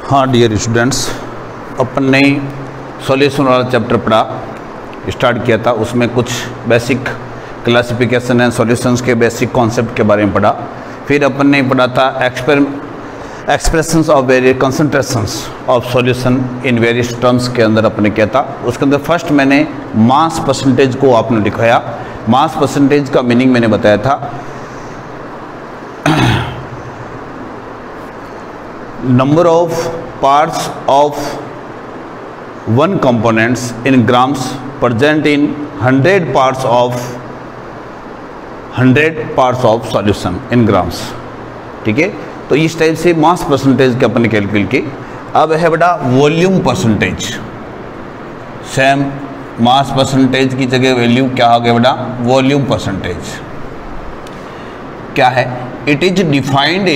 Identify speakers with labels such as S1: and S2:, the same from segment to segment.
S1: हाँ dear students, अपन ने solution वाला चैप्टर पढ़ा स्टार्ट किया था। उसमें कुछ बेसिक क्लासिफिकेशन एंड सॉल्यूशंस के बेसिक कॉन्सेप्ट के बारे में पढ़ा। फिर अपन ने पढ़ा था expressions of various concentrations of solution in various terms के अंदर अपन ने किया था। उसके अंदर फर्स्ट मैंने मास परसेंटेज को आपने दिखाया। मास परसेंटेज का मीनिंग मैंने बताया था number of parts of one components in grams present in 100 parts of solution in grams। ठीक है, तो इस टाइप से मास परसेंटेज के अपन ने कैलकुलेट की। अब है बेटा volume percentage. Same mass percentage की जगह वैल्यू क्या हो गया बेटा, वॉल्यूम परसेंटेज। क्या है, it is defined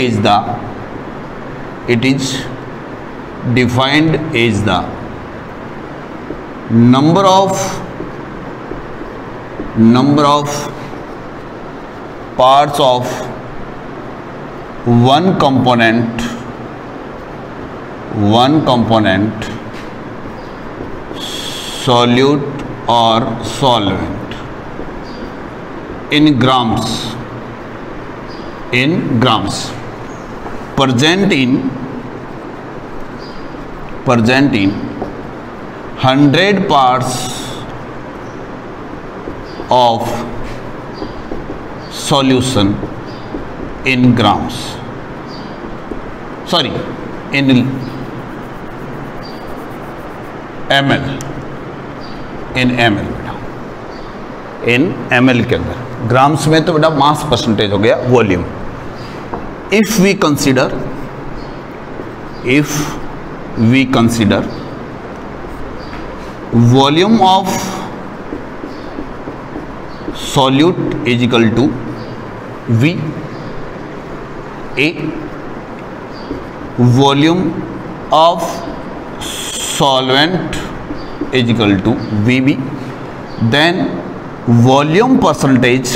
S1: as the number of parts of one component solute or solvent in grams present in 100 parts of solution in grams, sorry in ml, in ml के अंदर। Grams में तो बेटा mass percentage हो गया volume. If we consider volume of solute is equal to V, A, volume of solvent is equal to VB, then volume percentage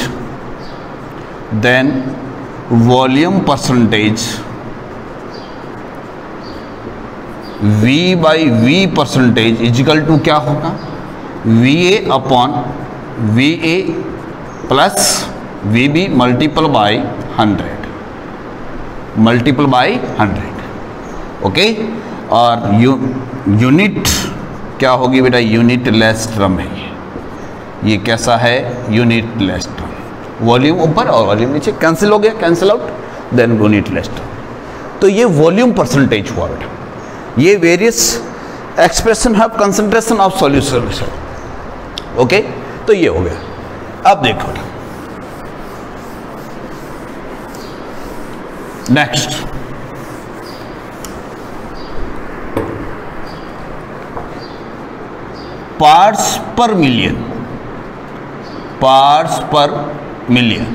S1: V by V percentage is equal to क्या होगा, VA upon VA plus VB multiple by 100। Okay, और unit क्या होगी बेटा, unit less term है ये कैसा है, यूनिट लेस टर्म। वॉल्यूम ऊपर और वॉल्यूम नीचे कैंसिल हो गया, cancel out, then unitless term. तो ये वॉल्यूम परसेंटेज हुआ बेटा। ये वेरियस एक्सप्रेशन है कंसंट्रेशन ऑफ सॉल्यूशन। ओके, तो ये हो गया। अब देखो नेक्स्ट, पार्ट्स पर मिलियन।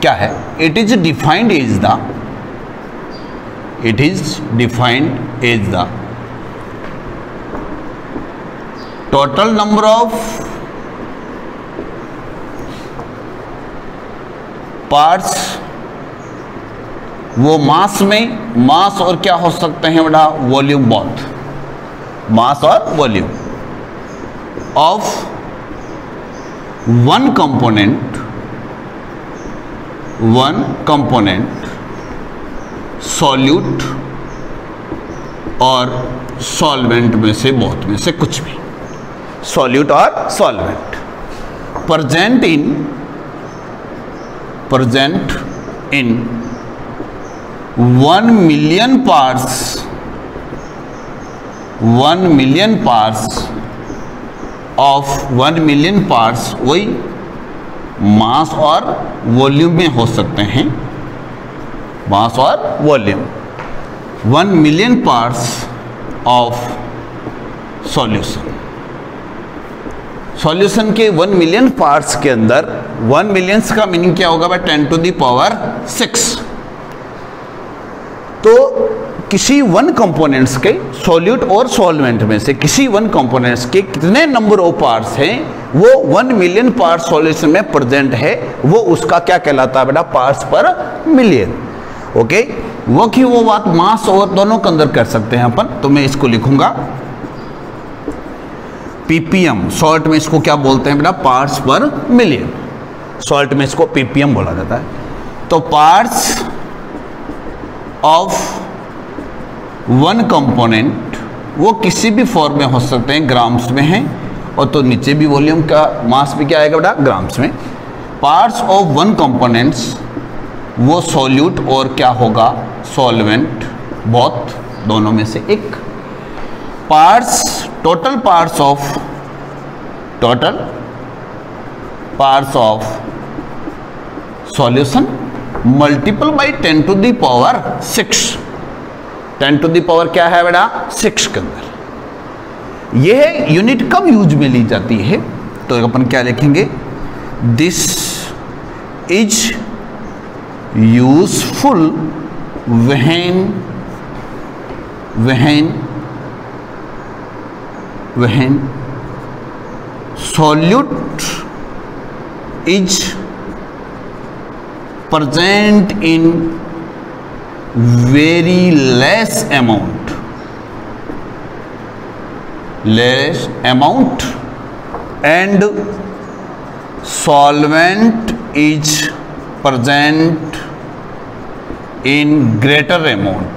S1: क्या है, it is defined as the total number of parts. वो मास में मास और क्या हो सकते हैं बेटा, वॉल्यूम, बोथ मास और volume of one component solute और सॉल्वेंट में से, बोथ में से कुछ भी, सॉल्यूट और solvent present in 1 million parts वही मास और वॉल्यूम में हो सकते हैं, मास और volume. 1 million parts of solution के 1 मिलियन पार्ट्स के अंदर 1 मिलियंस का मीनिंग क्या होगा, 10 to the power 6। तो किसी वन कंपोनेंट्स के सॉल्यूट और सॉल्वेंट में से किसी वन कंपोनेंट्स के कितने नंबर ऑफ पार्ट्स हैं वो 1 मिलियन पार्ट सॉल्यूशन में प्रेजेंट है, वो उसका क्या कहलाता है बेटा, पार्ट्स पर मिलियन। ओके, वो की वो बात मास और दोनों के अंदर कर सकते हैं अपन। तो मैं इसको लिखूंगा पीपीएम, शॉर्ट में इसको क्या बोलते हैं बेटा, पार्ट्स पर मिलियन, शॉर्ट में इसको पीपीएम बोला जाता है। तो पार्ट्स ऑफ वन कंपोनेंट वो किसी भी फॉर्म में हो सकते हैं, ग्राम्स में हैं, और तो नीचे भी वॉल्यूम का मास भी क्या आएगा बेटा, ग्राम्स में। पार्ट्स ऑफ वन कंपोनेंट्स वो सॉल्यूट और क्या होगा, सॉल्वेंट, बोथ, दोनों में से एक। Parts, total parts of solution multiple by 10 to the power 6, 10 to the power क्या है बेटा, 6 के अंदर। यह यूनिट कब यूज में ली जाती है, तो अपन क्या लिखेंगे, this is useful when solute is present in very less amount and solvent is present in greater amount।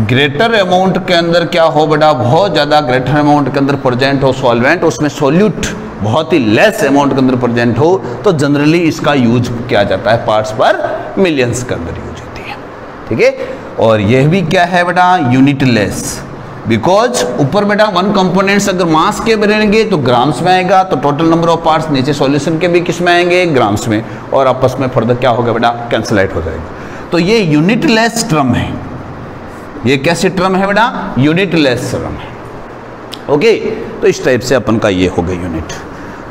S1: Greater amount के अंदर क्या हो बेटा, बहुत ज़्यादा ग्रेटर अमाउंट के अंदर प्रेजेंट हो सॉल्वेंट, उसमें सॉल्यूट बहुत ही लेस अमाउंट के अंदर प्रेजेंट हो, तो जनरली इसका यूज किया जाता है, पार्ट्स पर मिलियंस के अंदर यूज होती है। ठीक है, और यह भी क्या है बेटा, यूनिट लेस, बिकॉज ऊपर बेटा वन कंपोनेंट्स अगर मास के बनेंगे तो ग्राम्स में आएगा, तो टोटल नंबर ऑफ पार्ट्स नीचे सॉल्यूशन के भी किस में आएंगे, ग्राम्स में, और आपस में फर्दर क्या होगा बेटा, कैंसिल आउट हो जाएगा। तो ये यूनिट लेस टर्म है, ये कैसे टर्म है बेटा, यूनिट लेस टर्म है। ओके, तो इस टाइप से अपन का ये हो गया यूनिट।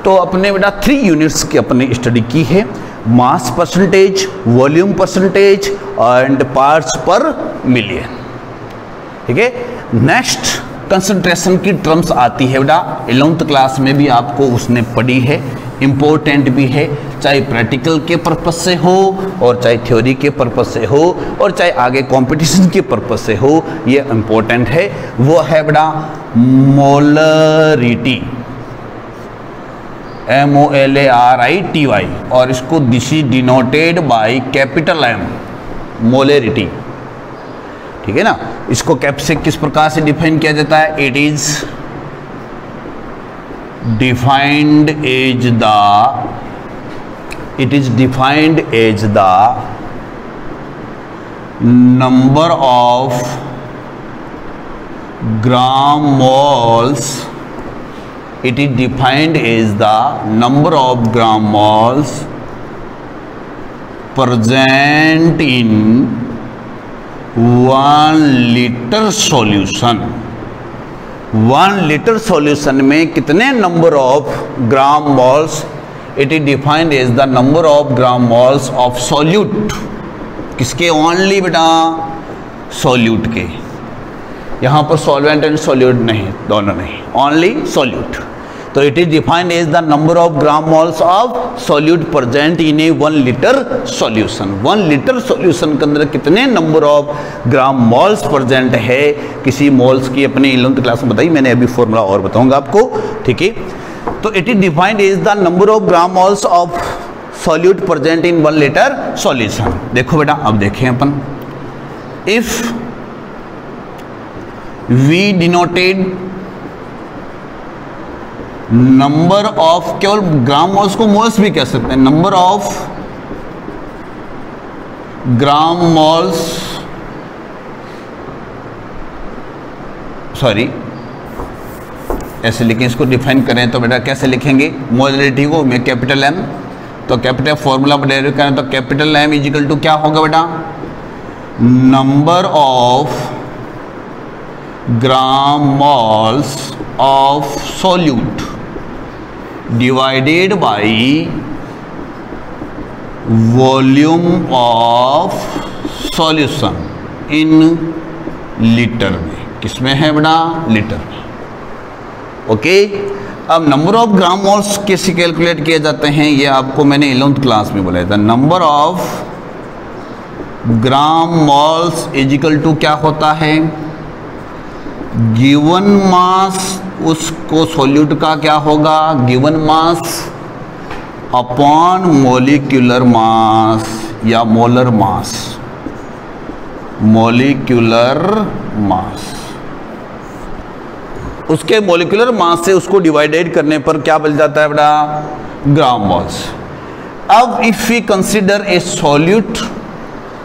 S1: तो अपने बेटा 3 यूनिट्स की अपने स्टडी की है, mass percentage, volume percentage and parts पर मिलियन। ठीक है, नेक्स्ट कंसंट्रेशन की टर्म्स आती है बेटा, 11th क्लास में भी आपको उसने पढ़ी है, इम्पोर्टेंट भी है, चाहे प्रैक्टिकल के पर्पज से हो और चाहे थ्योरी के पर्पज से हो और चाहे आगे कंपटीशन के पर्पज से हो, ये इम्पोर्टेंट है। वो है बेटा मोलरिटी, MOLARITY, और इसको this is denoted by capital M, molarity. ठीक है ना, इसको कैप से किस प्रकार से डिफाइन किया जाता है, it is defined as the number of gram moles, it is defined as the number of gram moles present in 1 liter solution। 1 litre solution में कितने number of gram moles, it is defined as the number of gram moles of solute, किसके, only बेटा solute के, यहाँ पर solvent and solute नहीं, दोनों नहीं, ओनली सॉल्यूट। तो it is defined as the number of gram moles of solute present in a 1 litre solution. 1 litre solution के अंदर कितने number of gram moles present है, किसी मॉल्स की अपनी 11th क्लास में बताई मैंने, अभी फॉर्मूला और बताऊंगा आपको। ठीक है, तो it is defined as the number of gram moles of solute present in 1 litre solution. देखो बेटा, अब देखें अपन, if we denoted number of, केवल ग्राम मोल्स को मोल्स भी कह सकते हैं, number of gram moles, sorry ऐसे लिखें, इसको डिफाइन करें तो बेटा कैसे लिखेंगे, मोलरिटी को मैं कैपिटल M, तो कैपिटल फॉर्मूला डेरिव करें तो capital M is equal to क्या होगा बेटा, number of gram moles of solute divided by volume of solution in litre में, किसमें है बेटा, लीटर में। ओके, अब नंबर ऑफ ग्राम मोल्स कैसे कैलकुलेट किए जाते हैं, ये आपको मैंने 11th क्लास में बोला था। Number of gram moles is equal to क्या होता है, गिवन मास, उसको सॉल्यूट का क्या होगा, गिवन मास अपॉन मोलिक्यूलर मास या मोलर मास, मोलिक्यूलर मास, उसके मोलिकुलर मास से उसको डिवाइडेड करने पर क्या बन जाता है बेटा, ग्राम मोल्स। अब if we consider a solute,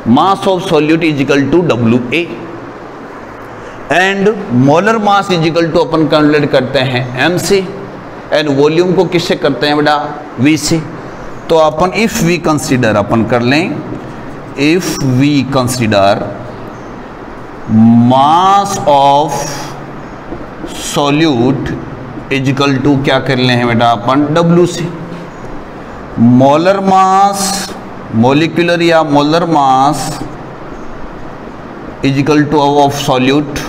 S1: mass of solute is equal to WA and molar mass is equal to अपन कैलकुलेट करते हैं M से, एंड वॉल्यूम को किससे करते हैं बेटा, V से। तो अपन इफ वी कंसीडर, अपन कर लें, if we consider mass of solute is equal to क्या कर ले हैं बेटा अपन, W से। मोलर मास, मोलिकुलर या molar mass is equal to of solute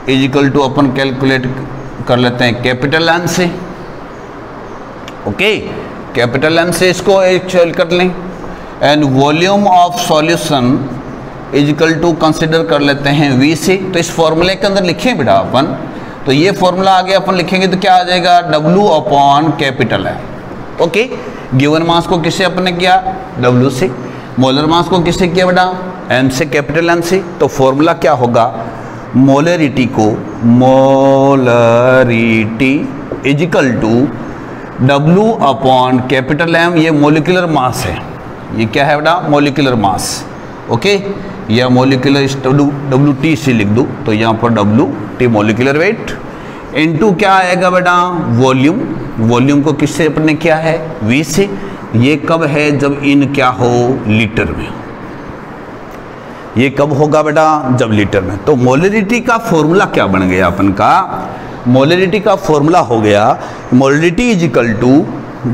S1: is equal to अपन कैलकुलेट कर लेते हैं कैपिटल M से। ओके, कैपिटल M से इसको एक्चुअल कर लें, and volume of solution is equal to consider कर लेते हैं V से। तो इस फॉर्मूले के अंदर लिखें बेटा अपन, तो ये फॉर्मूला आगे अपन लिखेंगे तो क्या आ जाएगा, W upon capital M। Okay, given mass को किससे अपन ने किया, W से, मोलर मास को किससे किया बेटा, M से, कैपिटल M से। तो फॉर्मूला क्या होगा, मोलरिटी को, molarity is equal to W upon capital M, ये मोलिकुलर मास है, ये क्या है बेटा, मोलिकुलर मास। ओके, या मोलिकुलर WT से लिख दूँ तो यहाँ पर WT मोलिकुलर वेट इनटू क्या आएगा बेटा, वॉल्यूम। वॉल्यूम को किससे अपन ने किया है, V से। ये कब है, जब इन क्या हो, लीटर में। ये कब होगा बेटा, जब लीटर में। तो मोलरिटी का फॉर्मूला क्या बन गया अपन का, मोलरिटी का फॉर्मूला हो गया, molarity is equal to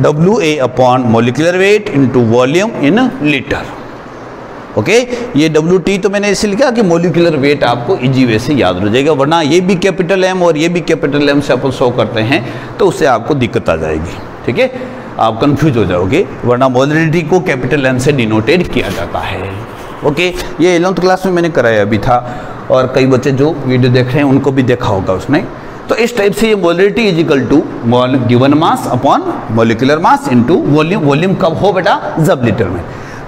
S1: WA upon molecular weight into volume in litre. Okay, ये WT तो मैंने इसे लिखा कि मोलिकुलर वेट आपको इजी वे से याद हो जाएगा, वरना ये भी कैपिटल M और ये भी कैपिटल M से अपन शो करते हैं तो उससे आपको दिक्कत आ जाएगी। ठीक है, आप कंफ्यूज हो जाओगे, वरना मोलरिटी को कैपिटल M से डिनोटेड किया जाता है। ओके, ये 11th क्लास में मैंने कराया भी था, और कई बच्चे जो वीडियो देख रहे हैं उनको भी देखा होगा उसने। तो इस टाइप से ये molarity is equal to given mass upon molecular mass into volume. Volume कब हो बेटा, जब लीटर में।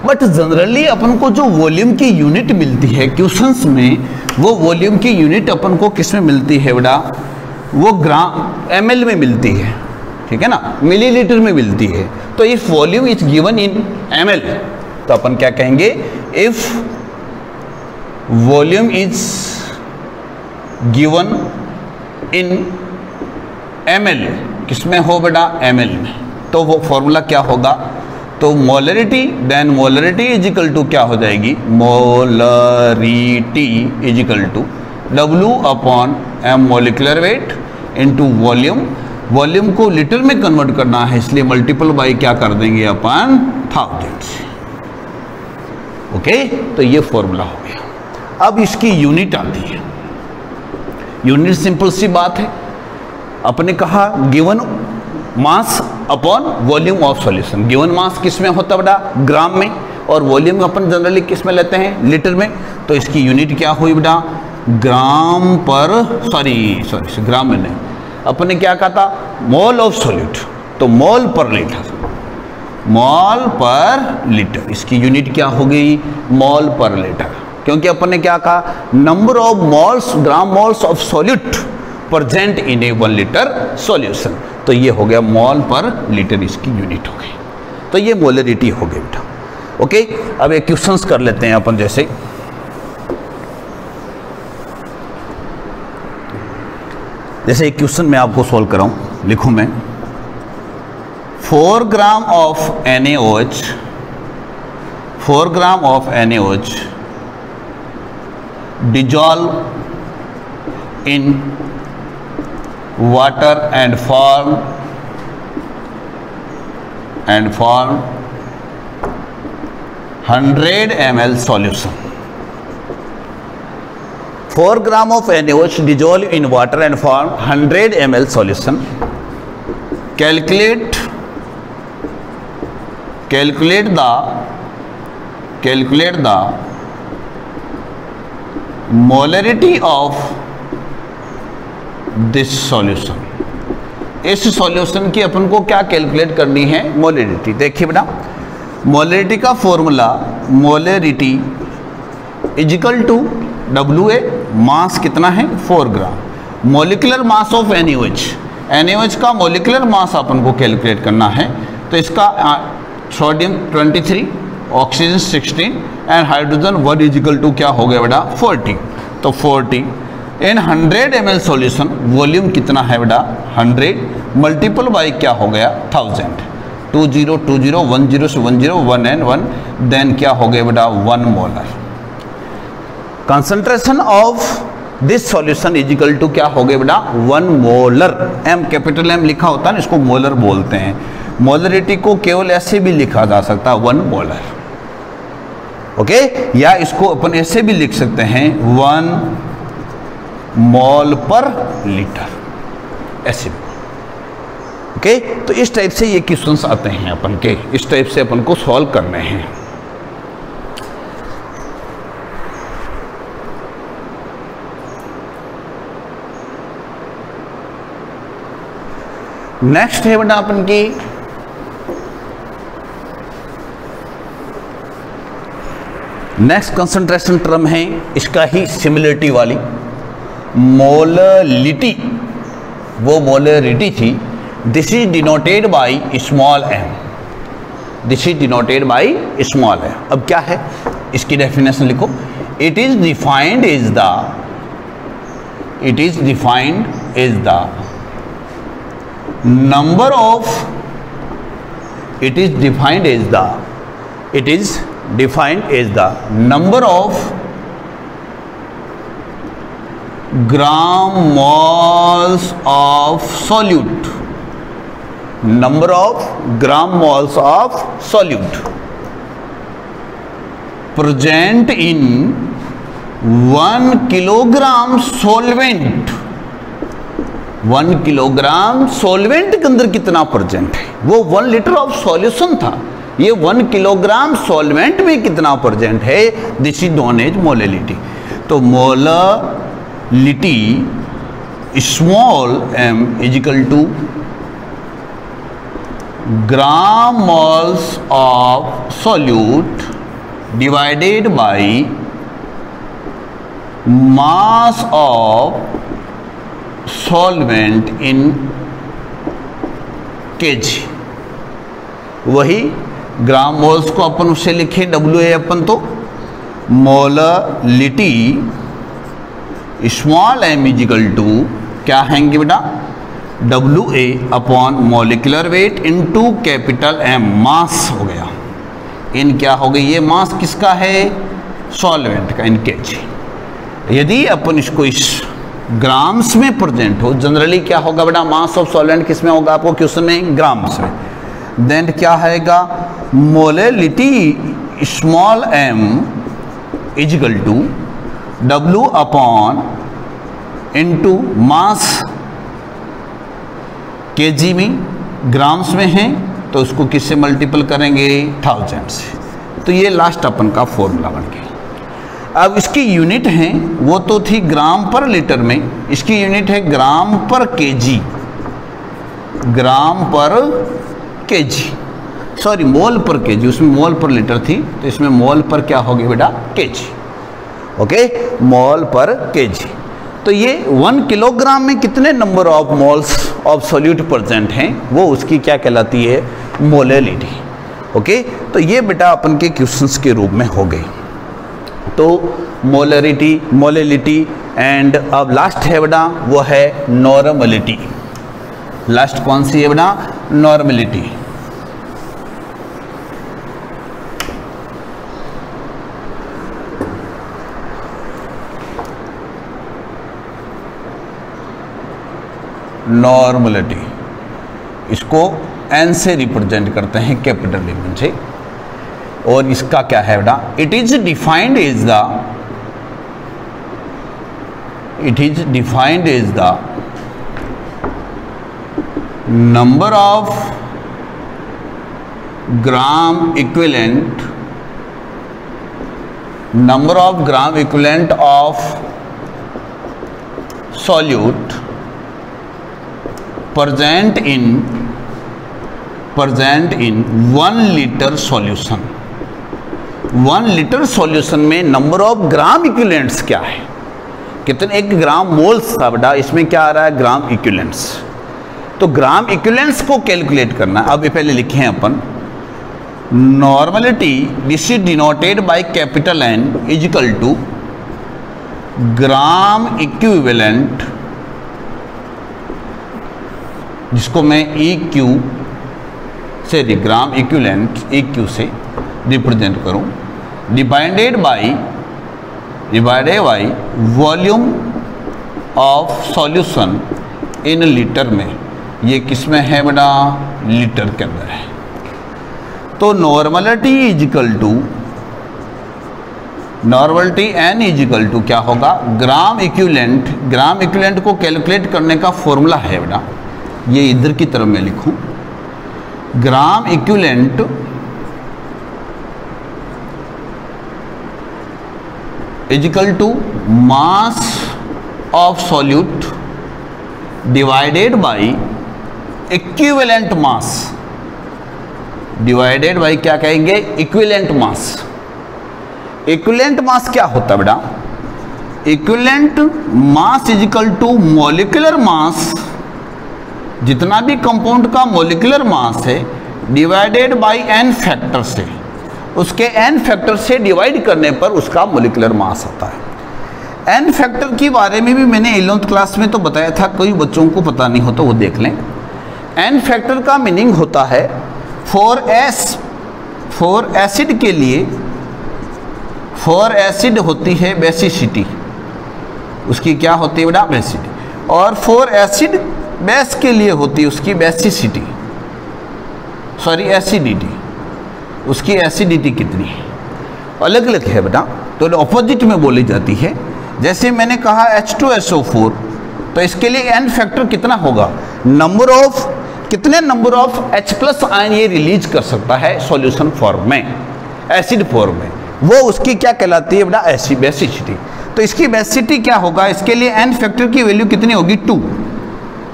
S1: बट जनरली अपन को जो वॉल्यूम की यूनिट मिलती है क्वेश्चंस में, वो वॉल्यूम की यूनिट अपन को किस में मिलती है बेटा, वो ग्राम ml में मिलती है। ठीक है ना, मिलीलीटर में मिलती है। तो if volume is given in ml, तो अपन क्या कहेंगे, if volume is given in ml, किसमें हो बेटा, ml में, तो वो फॉर्मूला क्या होगा, तो molarity, then molarity is equal to क्या हो जाएगी, molarity is equal to W upon M molecular weight into volume. Volume को लीटर में कन्वर्ट करना है, इसलिए मल्टीपल बाई क्या कर देंगे अपन, 1000 से। ओके, तो ये फॉर्मूला हो गया। अब इसकी यूनिट आती है। यूनिट सिंपल सी बात है, अपने कहा given mass upon volume of solution. Given mass किस में होता है बेटा, ग्राम में, और वॉल्यूम अपन जनरली किस में लेते हैं, लीटर में। तो इसकी यूनिट क्या हुई बेटा, ग्राम पर, सॉरी ग्राम में नहीं, अपन ने क्या कहा था, मोल ऑफ सॉल्यूट, तो मोल पर लीटर, मोल पर लीटर। इसकी यूनिट क्या हो गई, मोल पर लीटर, क्योंकि अपन ने क्या कहा, number of moles, gram moles of solute present in a 1 litre solution. तो ये हो गया मोल पर लीटर, इसकी यूनिट हो गई। तो ये मोलरिटी हो गई बेटा। ओके, अब एक क्वेश्चंस कर लेते हैं अपन। जैसे एक क्वेश्चन मैं आपको सॉल्व कराऊं, लिखूं मैं, 4 gram of NaOH, 4 gram of NaOH dissolve in water and form 100 ml solution. 4 gram of NaOH dissolve in water and form 100 ml solution. Calculate the molarity of this solution. इस solution की अपन को क्या calculate करनी है? Molarity. देखिए बेटा, molarity का formula, molarity is equal to WA, mass कितना है? 4 gram. Molecular mass of NaOH, NaOH का मोलिकुलर मास अपन को कैलकुलेट करना है. तो इसका sodium 23, oxygen 16 and hydrogen 1 is equal to क्या हो गया बेटा? 40. तो 40 इन 100 ml सॉल्यूशन, वॉल्यूम कितना है बेटा? 100 मल्टीपल बाई क्या हो गया? 1000. 20 20 10 से 10 1 and 1, देन क्या हो गया बेटा? 1 molar. Concentration of this solution is equal to क्या हो गया बेटा? 1 मोलर. M, कैपिटल M लिखा होता है ना, इसको मोलर बोलते हैं. मोलरिटी को केवल ऐसे भी लिखा जा सकता है 1 मोलर. ओके, या इसको अपन ऐसे भी लिख सकते हैं 1 मोल पर लीटर, ऐसे भी. ओके, तो इस टाइप से ये क्वेश्चंस आते हैं अपन के, इस टाइप से अपन को सॉल्व करने हैं. नेक्स्ट है बेटा अपन की नेक्स्ट कंसंट्रेशन टर्म है, इसका ही सिमिलरिटी वाली, मोलरिटी. वो मोलरिटी थी. This is denoted by small m. This is denoted by small m. अब क्या है इसकी डेफिनेशन लिखो. It is defined is the number of number of gram moles of solute. Number of gram moles of solute present in 1 kilogram solvent. 1 kilogram solvent के अंदर कितना present है? वो 1 लीटर ऑफ सॉल्यूशन था, ये 1 किलोग्राम सॉल्वेंट में कितना present है? This is known as molarity. तो molarity small m is equal to gram moles of solute divided by mass of solvent in KG. वही ग्राम मोल्स को अपन उससे लिखे WA अपन, तो molarity small m is equal to क्या हैंगे बेटा? WA upon molecular weight into capital M, mass हो गया. इन क्या हो गई? ये मास किसका है? सॉल्वेंट का, इन केजी. यदि अपन इसको इस ग्राम्स में प्रेजेंट हो, जनरली क्या होगा बेटा? मास ऑफ सॉल्वेंट किस में होगा आपको क्वेश्चन में? ग्राम्स में. देन क्या आएगा? Molarity small m is equal to W upon into mass KG में, ग्राम्स में है तो उसको किससे मल्टीपल करेंगे? 1000 से. तो ये लास्ट अपन का फॉर्मूला बन गया. अब इसकी यूनिट है, वो तो थी ग्राम पर लीटर में, इसकी यूनिट है ग्राम पर केजी. ग्राम पर केजी, सॉरी मोल पर केजी, उसमें मोल पर लीटर थी तो इसमें मोल पर क्या होगी बेटा? केजी. ओके, मोल पर केजी. तो ये 1 किलोग्राम में कितने number of moles of solute present हैं, वो उसकी क्या कहलाती है? मोलरिटी. ओके, तो ये बेटा अपन के क्वेश्चंस के रूप में हो गई. तो मोलरिटी एंड अब लास्ट है बेटा वो है नॉर्मलिटी. लास्ट कौन सी है बेटा? नॉर्मलिटी. नॉर्मलिटी इसको n से रिप्रेजेंट करते हैं, कैपिटल लेटर से. और इसका क्या है बेटा? It is defined is the it is defined as the number of gram equivalent of solute present in 1 liter solution। 1 litre solution में नंबर ऑफ ग्राम इक्विवेलेंट्स क्या है, कितने, 1 ग्राम मोल्स था बेटा, इसमें क्या आ रहा है, ग्राम इक्विवेलेंट्स। तो ग्राम इक्विवेलेंट्स को कैलकुलेट करना। अब ये पहले लिखे हैं अपन, normality this is denoted by capital N is equal to gram equivalent, जिसको मैं EQ से ग्राम इक्विवेलेंट EQ से रिप्रेजेंट करूं, divided by volume of solution in litre में। ये किस में है बेटा, लीटर के अंदर है। तो normality is equal to, normality N is equal to क्या होगा, ग्राम इक्विवेलेंट। ग्राम इक्विवेलेंट को कैलकुलेट करने का फॉर्मूला है बेटा, ये इधर की तरफ मैं लिखूं, gram equivalent is equal to mass of solute divided by equivalent mass, divided by क्या कहेंगे, इक्विवेलेंट मास। इक्विवेलेंट मास क्या होता है बेटा, equivalent mass is equal to molecular mass, जितना भी कंपाउंड का मॉलिक्यूलर मास है डिवाइडेड बाय n फैक्टर से, उसके n फैक्टर से डिवाइड करने पर उसका मॉलिक्यूलर मास आता है। n फैक्टर के बारे में भी मैंने 11th क्लास में तो बताया था, कोई बच्चों को पता नहीं हो तो वो देख लें। n फैक्टर का मीनिंग होता है फॉर एसिड के लिए, फॉर एसिड होती है बेसिसिटी, उसकी क्या होती है बेटा, बेसिसिटी, और फॉर एसिड बेस के लिए होती है उसकी बेसिसिटी, सॉरी एसिडिटी, उसकी एसिडिटी कितनी है, अलग अलग है बेटा, तो ऑपोजिट में बोली जाती है। जैसे मैंने कहा H2SO4, तो इसके लिए n फैक्टर कितना होगा, नंबर ऑफ, कितने नंबर ऑफ H+ आयन ये रिलीज कर सकता है सॉल्यूशन फॉर्म में, एसिड फॉर्म में, वो उसकी क्या कहलाती है बेटा, बेसिसिटी। तो इसकी बेसिसिटी क्या होगा, इसके लिए n फैक्टर की वैल्यू कितनी होगी, 2।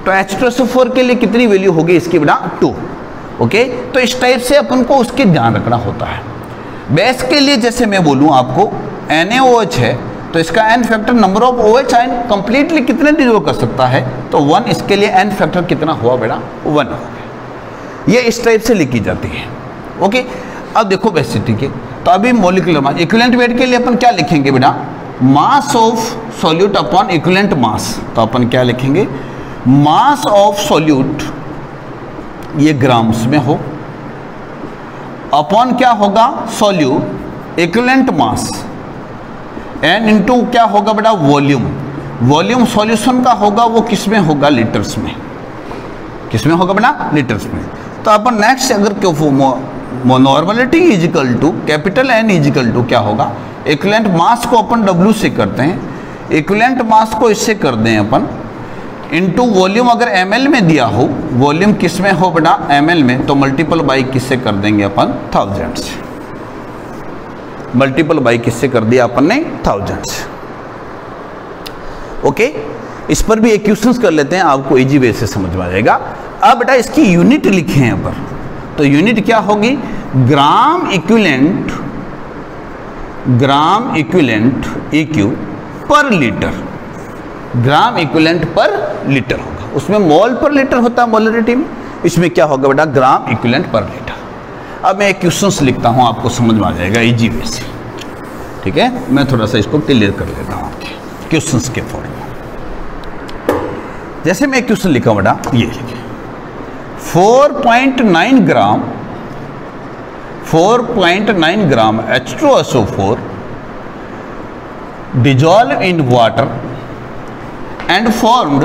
S1: तो H2SO4 के लिए कितनी वैल्यू होगी इसकी बेटा, 2। ओके, तो इस टाइप से अपन को उसके ध्यान रखना होता है। बेस के लिए जैसे मैं बोलूँ आपको NaOH है, तो इसका n factor number of OH ion completely कितने डिजोल्व कर सकता है, तो 1, इसके लिए n फैक्टर कितना हुआ बेटा, 1 हो गया। ये इस टाइप से लिखी जाती है। ओके, अब देखो बेसिसिटी के, तो अभी मॉलिक्यूलर मास, इक्विवेलेंट वेट के लिए अपन क्या लिखेंगे बेटा, mass of solute upon equivalent mass. तो अपन क्या लिखेंगे, मास ऑफ सॉल्यूट, ये ग्राम्स में हो, अपॉन क्या होगा, solute equivalent mass, N into क्या होगा बेटा, वॉल्यूम। वॉल्यूम सॉल्यूशन का होगा वो किस में होगा, लीटर्स में। किस में होगा बेटा, लीटर्स में। तो अपन नेक्स्ट अगर normality is equal to capital N is equal to क्या होगा, इक्विवेलेंट मास को अपन W से करते हैं, इक्विवेलेंट मास को इससे कर दें अपन, इनटू वॉल्यूम अगर ml में दिया हो, वॉल्यूम किस में हो बेटा, ml में, तो मल्टीपल बाई किससे कर देंगे अपन, 1000 से। मल्टीपल बाई किससे कर दिया अपन ने, 1000 से। ओके, इस पर भी इक्वेशंस कर लेते हैं, आपको इजी वे से समझ में आ जाएगा। अब बेटा इसकी यूनिट लिखे हैं पर, तो यूनिट क्या होगी, ग्राम इक्विवेलेंट EQ पर लीटर, ग्राम इक्विवेलेंट पर लीटर होगा। उसमें मोल पर लीटर होता है मोलरिटी में, इसमें क्या होगा बेटा, ग्राम इक्विवेलेंट पर लीटर। अब मैं क्वेश्चंस लिखता हूं, आपको समझ में आ जाएगा इजी वे से। ठीक है, मैं थोड़ा सा इसको क्लियर कर लेता हूं आपके क्वेश्चंस के फॉर्म में। जैसे मैं क्वेश्चन लिखा बेटा, ये लिखे 4.9 ग्राम H2SO4 dissolved in water and formed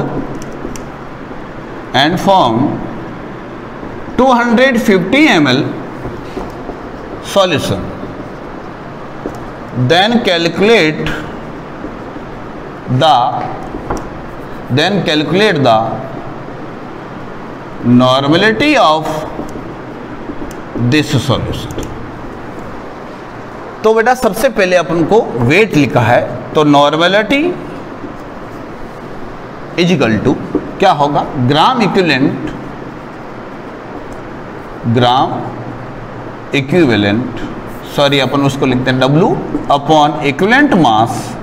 S1: 250 ml solution. Then calculate the then calculate the normality of this solution. तो बेटा सबसे पहले अपन को वेट लिखा है, तो नॉर्मेलिटी इजिकल टू क्या होगा, ग्राम इक्विवेलेंट, सॉरी अपन उसको लिखते हैं W अपॉन इक्विवेलेंट मास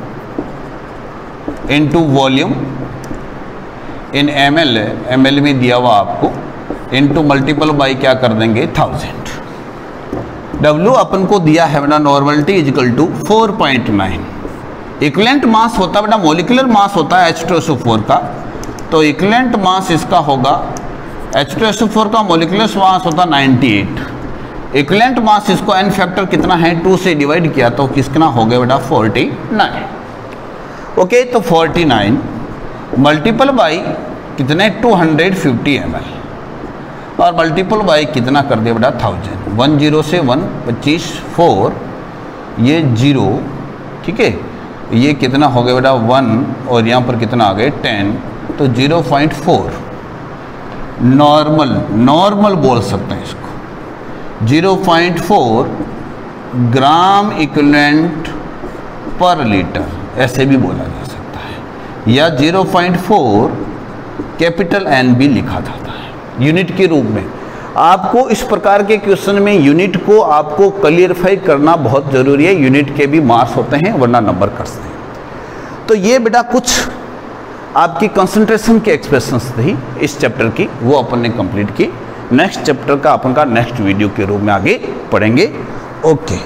S1: इनटू वॉल्यूम इन ml है, ml में दिया हुआ आपको, इनटू मल्टीपल बाई क्या कर देंगे 1000। W अपन को दिया है बेटा normality is equal to 4.9। Equivalent mass होता है बेटा, मोलिकुलर मास होता है H2SO4 का, तो इक्विवेलेंट मास इसका होगा, H2SO4 का मोलिकुलर मास होता 98, इक्विवेलेंट मास इसको n फैक्टर कितना है 2 से डिवाइड किया तो किसका हो गया बेटा 49। ओके, तो 49 मल्टीपल बाई कितने 250 ml और मल्टीपल बाई कितना कर दिया बेटा 1000, 10 से 1 25 4, ये 0, ठीक है, ये कितना हो गया बेटा 1 और यहाँ पर कितना आ गए 10, तो 0.4 नॉर्मल बोल सकते हैं इसको, 0.4 ग्राम इक्विवेलेंट पर लीटर ऐसे भी बोला जा सकता है, या 0.4 कैपिटल N भी लिखा जाता है यूनिट के रूप में। आपको इस प्रकार के क्वेश्चन में यूनिट को आपको क्लियरफाई करना बहुत ज़रूरी है, यूनिट के भी मार्क्स होते हैं वरना नंबर कटते हैं। तो ये बेटा कुछ आपकी कंसंट्रेशन के एक्सप्रेशंस थी इस चैप्टर की, वो अपन ने कंप्लीट की। नेक्स्ट चैप्टर का अपन का नेक्स्ट वीडियो के रूप में आगे पढ़ेंगे। ओके।